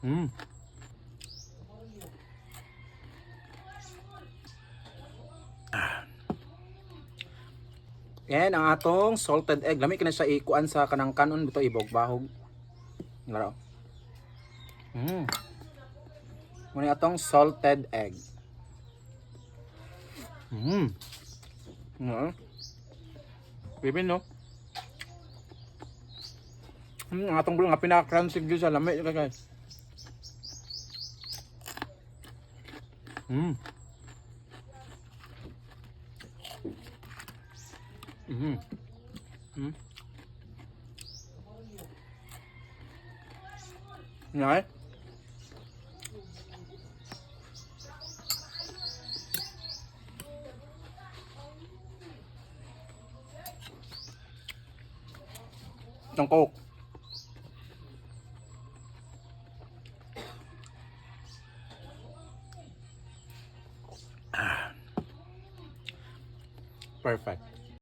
Mm. Yan ang atong salted egg. Lami ka na siya ikuan sa kanang kanon bito ibog-bahog. Ngaro. Muna atong salted egg. Bibin no? Ang atong bulo nga pinaka-crunchy gyud sa lami guys. Ngay. Tangkok. Perfect.